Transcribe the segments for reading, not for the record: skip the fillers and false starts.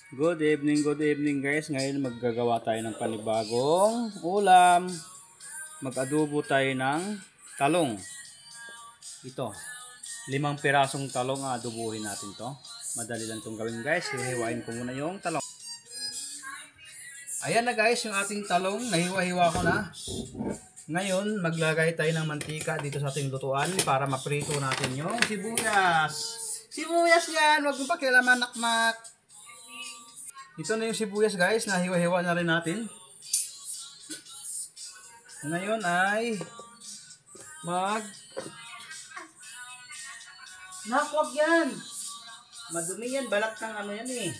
Good evening guys. Ngayon maggagawa tayo ng panibagong ulam. Mag-adobo tayo ng talong. Ito, 5 pirasong talong ang adobuhin natin to. Madali lang itong gawin guys. Hihiwain ko muna yung talong. Ayan na guys, yung ating talong. Nahiwa-hiwa ko na. Ngayon, maglagay tayo ng mantika dito sa ating lutuan para maprito natin yung sibuyas. Sibuyas yan! Huwag mo pa kailaman nakmak. Ito na yung sibuyas guys, nahiwa-hiwa na rin natin. Ngayon ay Nakwag yan! Madumi yan, balat ng ano yan eh.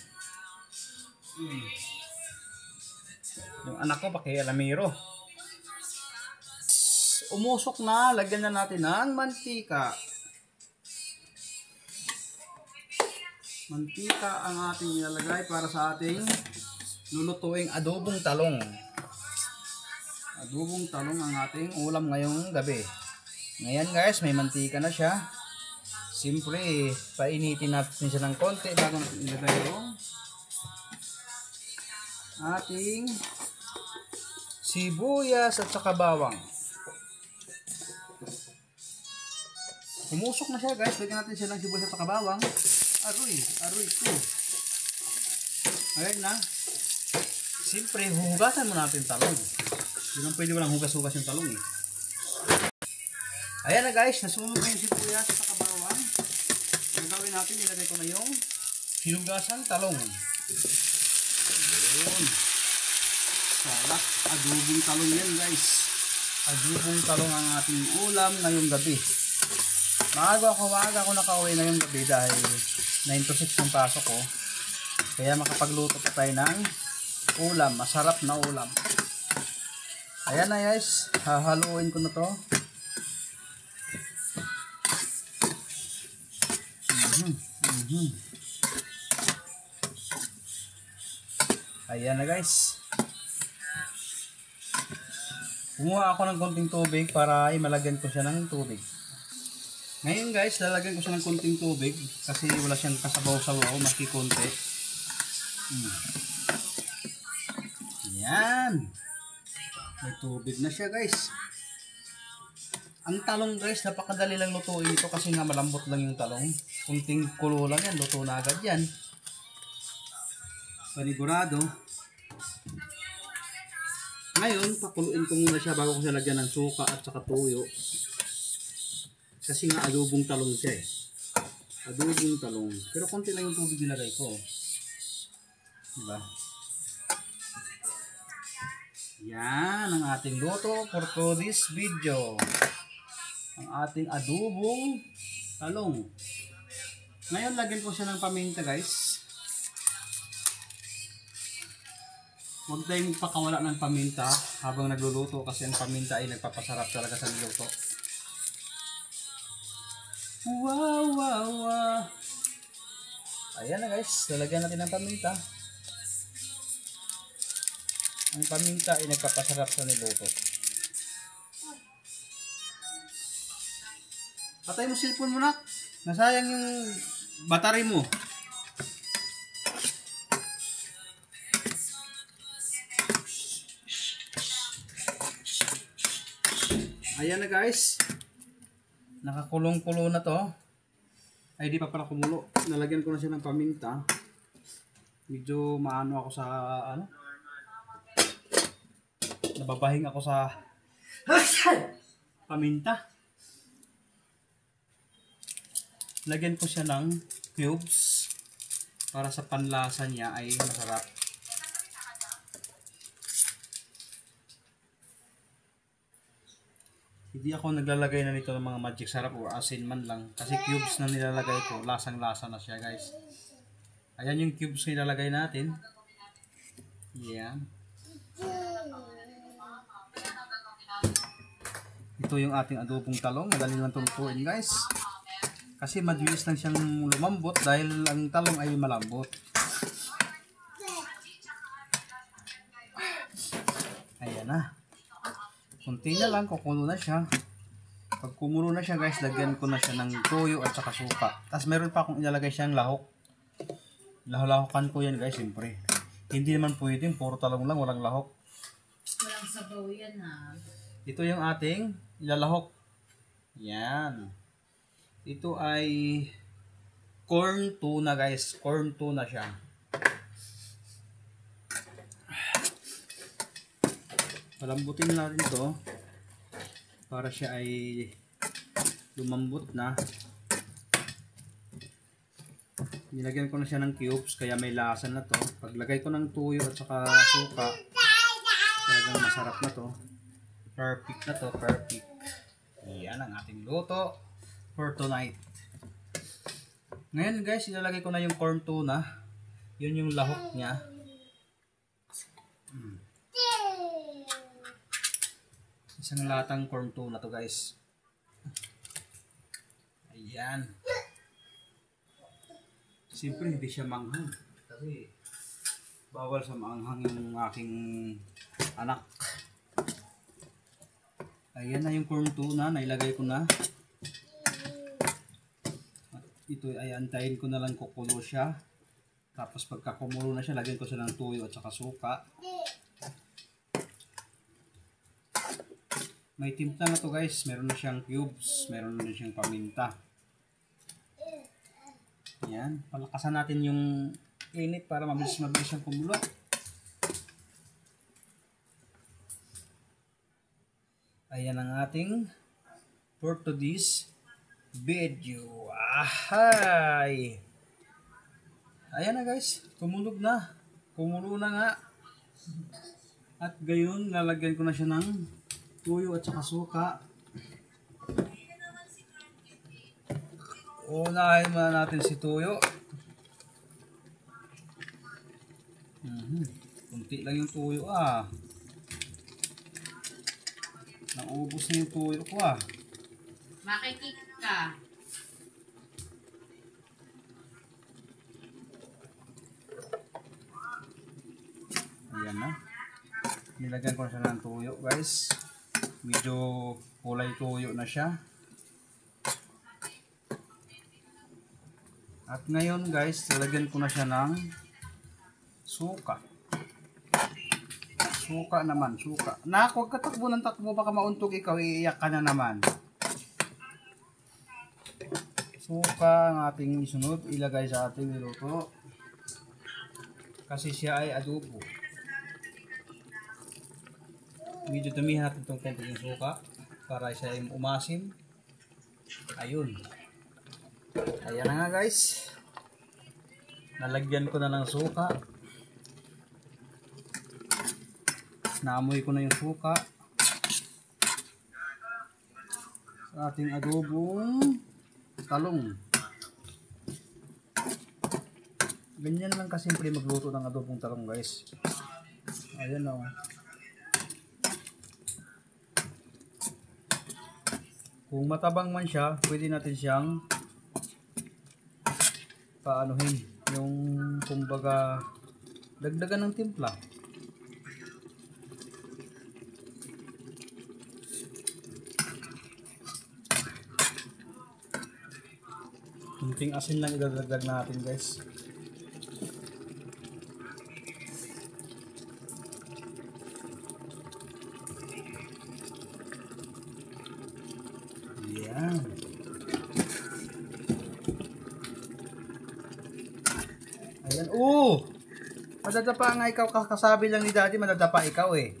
Yung anak ko pakialamero. Umusok na, lagyan na natin ng mantika. Mantika ang ating ilalagay para sa ating lulutuing adobong talong. Adobong talong ang ating ulam ngayong gabi. Ngayon guys, may mantika na siya. Siyempre, painitin natin siya ng konti bago natin ilagay yung ating sibuyas at saka bawang. Umusok na siya guys, lagyan natin siya ng sibuyas at saka bawang. Aroy ko. Ayan na. Siyempre, hugasan mo natin talong. Hindi lang pwede walang hugas-hugas yung talong eh. Ayan na guys, nasunog na yung sibuyas sa kabawang. Ang gawin natin, nilagay ko na yung hinugasan talong. Ayun. Sarap, adobong talong yan guys. Adobong talong ang ating ulam ngayong gabi. Maaga ako nakauwi ngayong gabi dahil 9 to 6 yung pasok ko. Kaya makapagluto pa tayo ng ulam. Masarap na ulam. Ayan na guys. Hahaluin ko na to. Ayan na guys. Kumuha ako ng konting tubig para malagyan ko siya ng tubig. Ngayon guys, lalagyan ko siya ng konting tubig kasi wala siyang kasabaw-sabaw, maski konti. Yan. May tubig na siya guys. Ang talong guys, napakadali lang lutuin ito kasi nga malambot lang yung talong. Kunting kulo lang yan, luto na agad yan. Panigurado. Ngayon, pakuluin ko muna siya bago ko siya lagyan ng suka at saka tuyo. Kasi nga adobong talong siya eh. Adobong talong. Pero konti lang yung tubig nilagay ko. Diba? Yan ang ating luto for today's video. Ang ating adobong talong. Ngayon lagyan ko siya ng paminta guys. Huwag tayong magpakawala ng paminta habang nagluluto kasi ang paminta ay nagpapasarap talaga sa luto. Wow. Ayan na guys, lalagyan natin ng paminta. Ang paminta ay nagpapasarap sa niluto. Patay mo cellphone mo na. Nasayang yung battery mo. Ayan na guys. Nakakulong-kulo na to. Ay di pa pala kumulo. Nalagyan ko na siya ng paminta. Medyo maano ako sa nababahing ako sa paminta. Lagyan ko siya ng cubes para sa panlasa niya ay masarap. Hindi ako naglalagay na nito ng mga magic sarap o asin man lang. Kasi cubes na nilalagay ko, lasang-lasa na siya guys. Ayan yung cubes na nilalagay natin. Yan. Ito yung ating adobong talong. Madali lang tulutuin guys. Kasi mabilis lang siyang lumambot dahil ang talong ay malambot. Ayan na. Kunti na lang, kukulo na siya. Pag kumulo na siya guys, lagyan ko na siya ng toyo at saka suka. Tapos meron pa akong ilalagay siyang lahok. Lahok-lahokan ko yan guys, siyempre. Hindi naman pwedeng puro talong lang, walang lahok. Walang sabaw yan ha. Ito yung ating ilalahok. Yan. Ito ay corn tuna guys. Corn tuna siya. Palambutin natin to para siya ay lumambot na. Nilagyan ko na siya ng cubes kaya may lasa na to. Paglagay ko ng tuyo at saka suka, talagang masarap na to. Perfect na to, perfect. Yan ang ating luto for tonight. Ngayon guys, ilalagay ko na yung corn tuna. Yun yung lahok niya. Isang latang corn tuna to guys. Ayan. Siyempre hindi siya manghang. Kasi bawal sa manghang yung aking anak. Ayan na yung corn tuna. Nailagay ko na. At ito ay antayin ko na lang kukulo siya. Tapos pagka kumulo na siya, lagyan ko siya ng tuyo at saka suka. May timpla na to guys. Meron na siyang cubes. Meron na siyang paminta. Yan. Palakasan natin yung init para mabilis siyang kumulo. Ayan ang ating for today's video. Ahay! Ayan na guys. Kumulo na nga. At gayon, lalagyan ko na siya ng tuyo at saka suka. Unahin muna natin si tuyo. Kunti lang yung tuyo Naubos na yung tuyo ko Makikik ka. Ayan na. Nilagyan ko na siya ng tuyo guys. Medyo kulay tuyo na siya. At ngayon guys, nilagyan ko na siya ng suka. Suka naman, suka. Huwag ka takbo ng takbo, baka mauntog ikaw, iiyak ka na naman. Suka ang ating isunod, ilagay sa ating niluto. Kasi siya ay adobo. Medyo damihan natin itong konting suka para siya ay umasim. Ayun. Ayan na nga guys. Nalagyan ko na ng suka. Naamoy ko na yung suka sa ating adobong talong. Ganyan lang kasimple magluto ng adobong talong guys. Ayan o. Kung matabang man siya, pwede natin siyang paanuhin. Yung kumbaga dagdagan ng timpla. Kunting asin lang idadagdag natin guys. Yan. Ayan. Madadapa nga ikaw. Kasabi lang ni daddy, madadapa ikaw eh.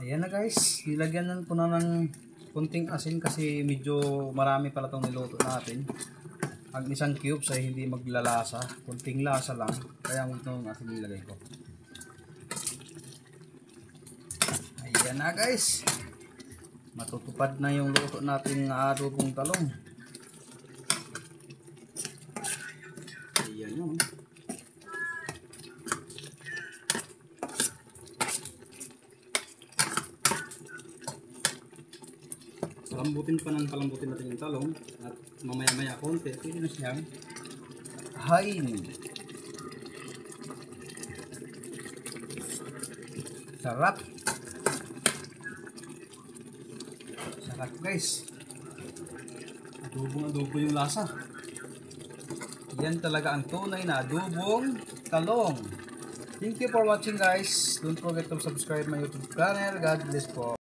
Ayan na guys. Nilagyan ko na ng kunting asin kasi medyo marami pala itong niluto natin. Ang isang cubes ay hindi maglalasa. Kunting lasa lang. Kaya itong asin nilagay ko. Ayan na guys. Matutupad na yung luto natin ng adobong talong. Ayan yun. Palambutin natin yung talong at mamaya-maya konti, pwede na siyang hain. Sarap. Sarap guys. Adobo yung lasa. Yan talaga ang tunay na adobong talong. Thank you for watching guys. Don't forget to subscribe my YouTube channel. God bless po.